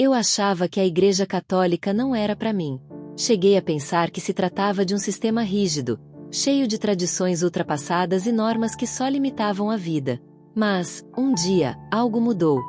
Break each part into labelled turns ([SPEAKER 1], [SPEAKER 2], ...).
[SPEAKER 1] Eu achava que a Igreja Católica não era para mim. Cheguei a pensar que se tratava de um sistema rígido, cheio de tradições ultrapassadas e normas que só limitavam a vida. Mas, um dia, algo mudou.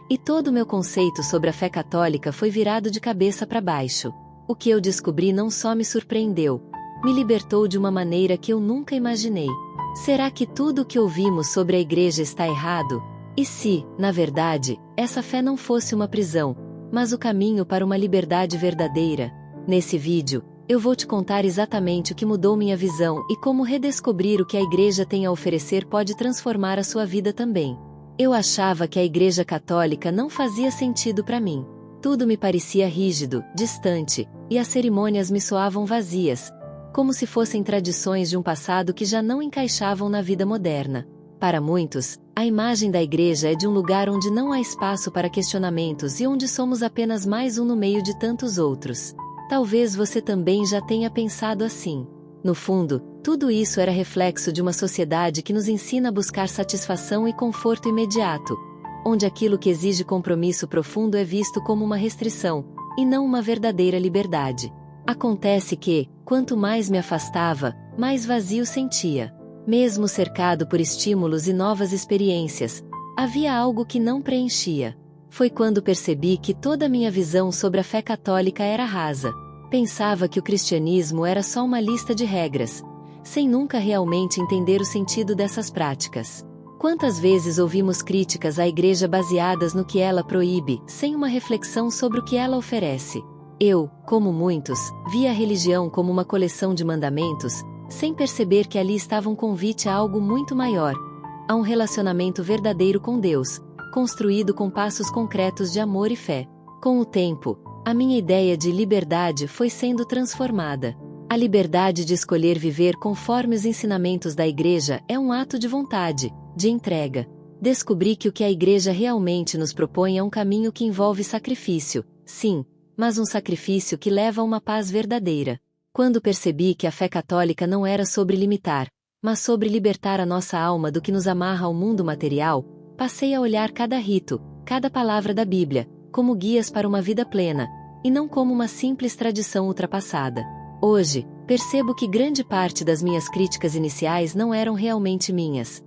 [SPEAKER 1] E todo o meu conceito sobre a fé católica foi virado de cabeça para baixo. O que eu descobri não só me surpreendeu, me libertou de uma maneira que eu nunca imaginei. Será que tudo o que ouvimos sobre a Igreja está errado? E se, na verdade, essa fé não fosse uma prisão, mas o caminho para uma liberdade verdadeira? Nesse vídeo, eu vou te contar exatamente o que mudou minha visão e como redescobrir o que a Igreja tem a oferecer pode transformar a sua vida também. Eu achava que a Igreja Católica não fazia sentido para mim. Tudo me parecia rígido, distante, e as cerimônias me soavam vazias, como se fossem tradições de um passado que já não encaixavam na vida moderna. Para muitos, a imagem da Igreja é de um lugar onde não há espaço para questionamentos e onde somos apenas mais um no meio de tantos outros. Talvez você também já tenha pensado assim. No fundo, tudo isso era reflexo de uma sociedade que nos ensina a buscar satisfação e conforto imediato, onde aquilo que exige compromisso profundo é visto como uma restrição, e não uma verdadeira liberdade. Acontece que, quanto mais me afastava, mais vazio sentia. Mesmo cercado por estímulos e novas experiências, havia algo que não preenchia. Foi quando percebi que toda a minha visão sobre a fé católica era rasa. Pensava que o cristianismo era só uma lista de regras, sem nunca realmente entender o sentido dessas práticas. Quantas vezes ouvimos críticas à Igreja baseadas no que ela proíbe, sem uma reflexão sobre o que ela oferece? Eu, como muitos, via a religião como uma coleção de mandamentos, sem perceber que ali estava um convite a algo muito maior, a um relacionamento verdadeiro com Deus, construído com passos concretos de amor e fé. Com o tempo, a minha ideia de liberdade foi sendo transformada. A liberdade de escolher viver conforme os ensinamentos da Igreja é um ato de vontade, de entrega. Descobri que o que a Igreja realmente nos propõe é um caminho que envolve sacrifício, sim, mas um sacrifício que leva a uma paz verdadeira. Quando percebi que a fé católica não era sobre limitar, mas sobre libertar a nossa alma do que nos amarra ao mundo material, passei a olhar cada rito, cada palavra da Bíblia, como guias para uma vida plena, e não como uma simples tradição ultrapassada. Hoje, percebo que grande parte das minhas críticas iniciais não eram realmente minhas.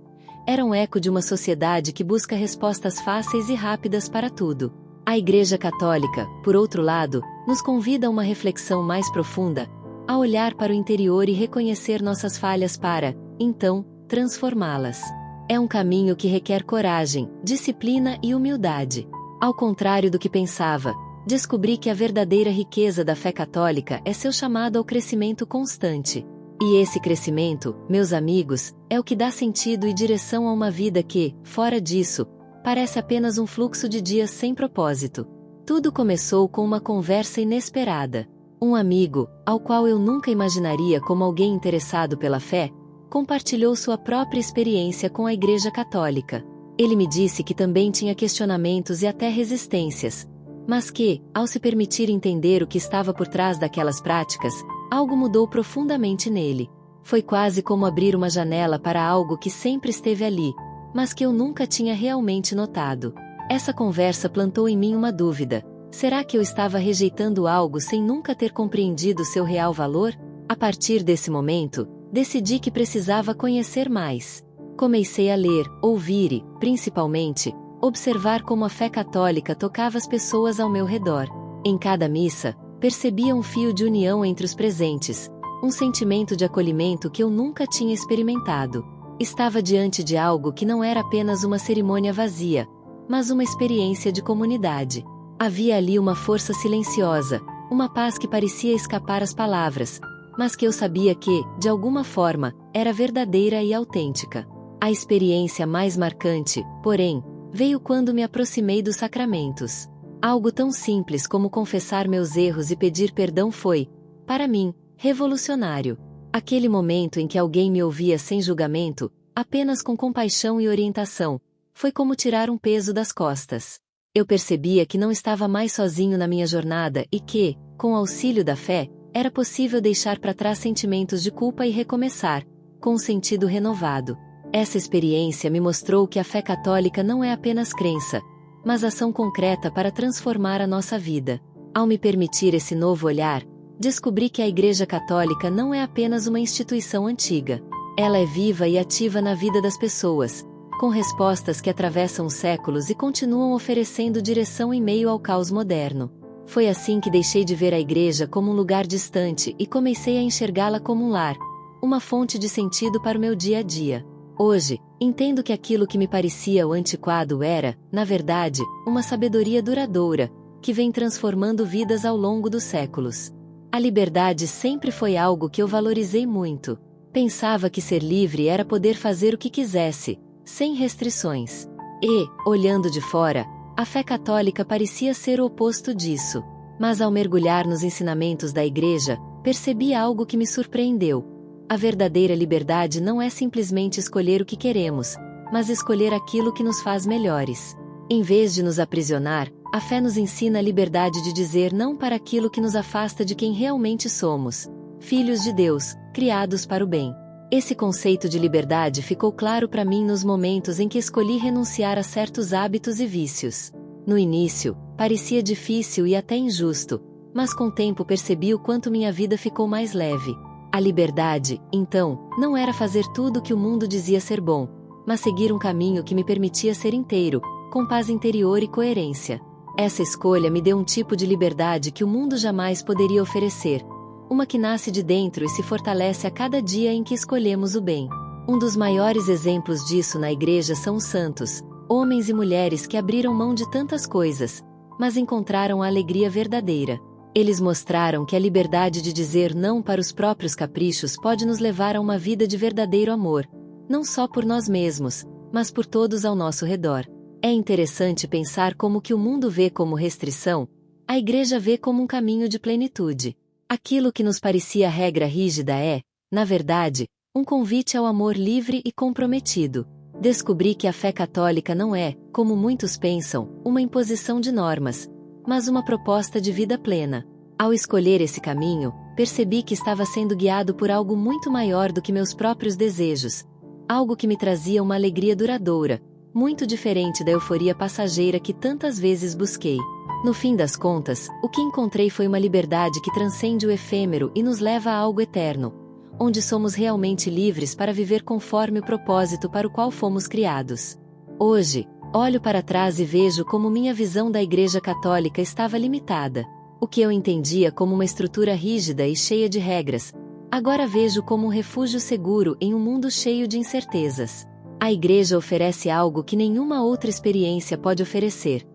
[SPEAKER 1] Eram eco de uma sociedade que busca respostas fáceis e rápidas para tudo. A Igreja Católica, por outro lado, nos convida a uma reflexão mais profunda, a olhar para o interior e reconhecer nossas falhas para, então, transformá-las. É um caminho que requer coragem, disciplina e humildade. Ao contrário do que pensava, descobri que a verdadeira riqueza da fé católica é seu chamado ao crescimento constante. E esse crescimento, meus amigos, é o que dá sentido e direção a uma vida que, fora disso, parece apenas um fluxo de dias sem propósito. Tudo começou com uma conversa inesperada. Um amigo, ao qual eu nunca imaginaria como alguém interessado pela fé, compartilhou sua própria experiência com a Igreja Católica. Ele me disse que também tinha questionamentos e até resistências, mas que, ao se permitir entender o que estava por trás daquelas práticas, algo mudou profundamente nele. Foi quase como abrir uma janela para algo que sempre esteve ali, mas que eu nunca tinha realmente notado. Essa conversa plantou em mim uma dúvida. Será que eu estava rejeitando algo sem nunca ter compreendido seu real valor? A partir desse momento, decidi que precisava conhecer mais. Comecei a ler, ouvir e, principalmente, observar como a fé católica tocava as pessoas ao meu redor. Em cada missa, percebia um fio de união entre os presentes, um sentimento de acolhimento que eu nunca tinha experimentado. Estava diante de algo que não era apenas uma cerimônia vazia, mas uma experiência de comunidade. Havia ali uma força silenciosa, uma paz que parecia escapar às palavras, mas que eu sabia que, de alguma forma, era verdadeira e autêntica. A experiência mais marcante, porém, veio quando me aproximei dos sacramentos. Algo tão simples como confessar meus erros e pedir perdão foi, para mim, revolucionário. Aquele momento em que alguém me ouvia sem julgamento, apenas com compaixão e orientação, foi como tirar um peso das costas. Eu percebia que não estava mais sozinho na minha jornada e que, com o auxílio da fé, era possível deixar para trás sentimentos de culpa e recomeçar, com um sentido renovado. Essa experiência me mostrou que a fé católica não é apenas crença, mas ação concreta para transformar a nossa vida. Ao me permitir esse novo olhar, descobri que a Igreja Católica não é apenas uma instituição antiga. Ela é viva e ativa na vida das pessoas, com respostas que atravessam os séculos e continuam oferecendo direção em meio ao caos moderno. Foi assim que deixei de ver a Igreja como um lugar distante e comecei a enxergá-la como um lar, uma fonte de sentido para o meu dia a dia. Hoje, entendo que aquilo que me parecia o antiquado era, na verdade, uma sabedoria duradoura, que vem transformando vidas ao longo dos séculos. A liberdade sempre foi algo que eu valorizei muito. Pensava que ser livre era poder fazer o que quisesse, sem restrições. E, olhando de fora, a fé católica parecia ser o oposto disso. Mas ao mergulhar nos ensinamentos da Igreja, percebi algo que me surpreendeu. A verdadeira liberdade não é simplesmente escolher o que queremos, mas escolher aquilo que nos faz melhores. Em vez de nos aprisionar, a fé nos ensina a liberdade de dizer não para aquilo que nos afasta de quem realmente somos, filhos de Deus, criados para o bem. Esse conceito de liberdade ficou claro para mim nos momentos em que escolhi renunciar a certos hábitos e vícios. No início, parecia difícil e até injusto, mas com o tempo percebi o quanto minha vida ficou mais leve. A liberdade, então, não era fazer tudo o que o mundo dizia ser bom, mas seguir um caminho que me permitia ser inteiro, com paz interior e coerência. Essa escolha me deu um tipo de liberdade que o mundo jamais poderia oferecer, uma que nasce de dentro e se fortalece a cada dia em que escolhemos o bem. Um dos maiores exemplos disso na Igreja são os santos, homens e mulheres que abriram mão de tantas coisas, mas encontraram a alegria verdadeira. Eles mostraram que a liberdade de dizer não para os próprios caprichos pode nos levar a uma vida de verdadeiro amor, não só por nós mesmos, mas por todos ao nosso redor. É interessante pensar como que o mundo vê como restrição, a Igreja vê como um caminho de plenitude. Aquilo que nos parecia regra rígida é, na verdade, um convite ao amor livre e comprometido. Descobri que a fé católica não é, como muitos pensam, uma imposição de normas, mas uma proposta de vida plena. Ao escolher esse caminho, percebi que estava sendo guiado por algo muito maior do que meus próprios desejos, algo que me trazia uma alegria duradoura, muito diferente da euforia passageira que tantas vezes busquei. No fim das contas, o que encontrei foi uma liberdade que transcende o efêmero e nos leva a algo eterno, onde somos realmente livres para viver conforme o propósito para o qual fomos criados. Hoje, olho para trás e vejo como minha visão da Igreja Católica estava limitada. O que eu entendia como uma estrutura rígida e cheia de regras, agora vejo como um refúgio seguro em um mundo cheio de incertezas. A Igreja oferece algo que nenhuma outra experiência pode oferecer: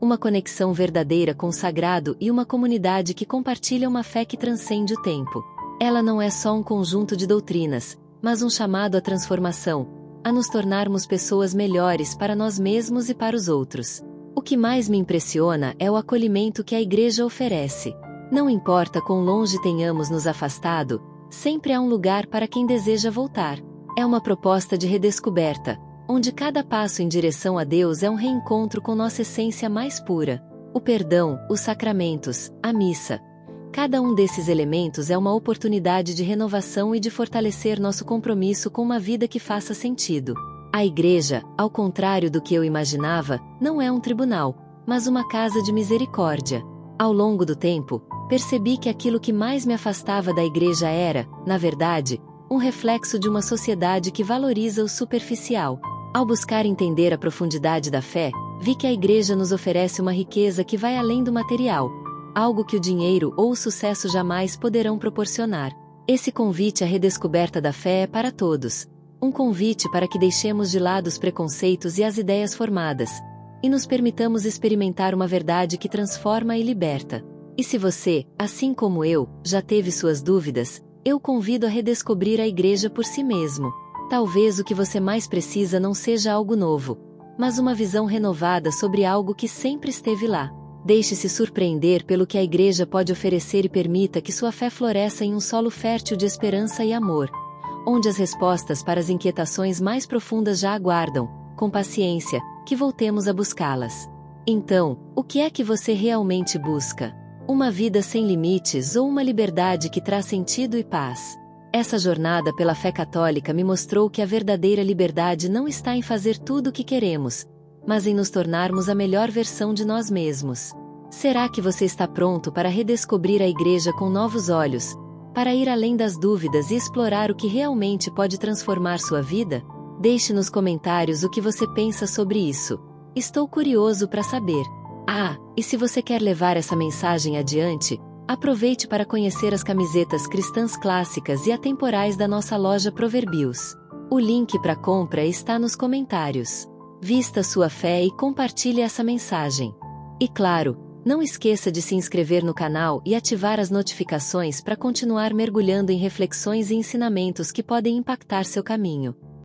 [SPEAKER 1] uma conexão verdadeira com o sagrado e uma comunidade que compartilha uma fé que transcende o tempo. Ela não é só um conjunto de doutrinas, mas um chamado à transformação, a nos tornarmos pessoas melhores para nós mesmos e para os outros. O que mais me impressiona é o acolhimento que a Igreja oferece. Não importa quão longe tenhamos nos afastado, sempre há um lugar para quem deseja voltar. É uma proposta de redescoberta, onde cada passo em direção a Deus é um reencontro com nossa essência mais pura. O perdão, os sacramentos, a missa. Cada um desses elementos é uma oportunidade de renovação e de fortalecer nosso compromisso com uma vida que faça sentido. A Igreja, ao contrário do que eu imaginava, não é um tribunal, mas uma casa de misericórdia. Ao longo do tempo, percebi que aquilo que mais me afastava da Igreja era, na verdade, um reflexo de uma sociedade que valoriza o superficial. Ao buscar entender a profundidade da fé, vi que a Igreja nos oferece uma riqueza que vai além do material, algo que o dinheiro ou o sucesso jamais poderão proporcionar. Esse convite à redescoberta da fé é para todos. Um convite para que deixemos de lado os preconceitos e as ideias formadas, e nos permitamos experimentar uma verdade que transforma e liberta. E se você, assim como eu, já teve suas dúvidas, eu convido a redescobrir a Igreja por si mesmo. Talvez o que você mais precisa não seja algo novo, mas uma visão renovada sobre algo que sempre esteve lá. Deixe-se surpreender pelo que a Igreja pode oferecer e permita que sua fé floresça em um solo fértil de esperança e amor, onde as respostas para as inquietações mais profundas já aguardam, com paciência, que voltemos a buscá-las. Então, o que é que você realmente busca? Uma vida sem limites ou uma liberdade que traz sentido e paz? Essa jornada pela fé católica me mostrou que a verdadeira liberdade não está em fazer tudo o que queremos, mas em nos tornarmos a melhor versão de nós mesmos. Será que você está pronto para redescobrir a Igreja com novos olhos, para ir além das dúvidas e explorar o que realmente pode transformar sua vida? Deixe nos comentários o que você pensa sobre isso. Estou curioso para saber. E se você quer levar essa mensagem adiante, aproveite para conhecer as camisetas cristãs clássicas e atemporais da nossa loja Proverbios. O link para compra está nos comentários. Vista sua fé e compartilhe essa mensagem. E claro, não esqueça de se inscrever no canal e ativar as notificações para continuar mergulhando em reflexões e ensinamentos que podem impactar seu caminho.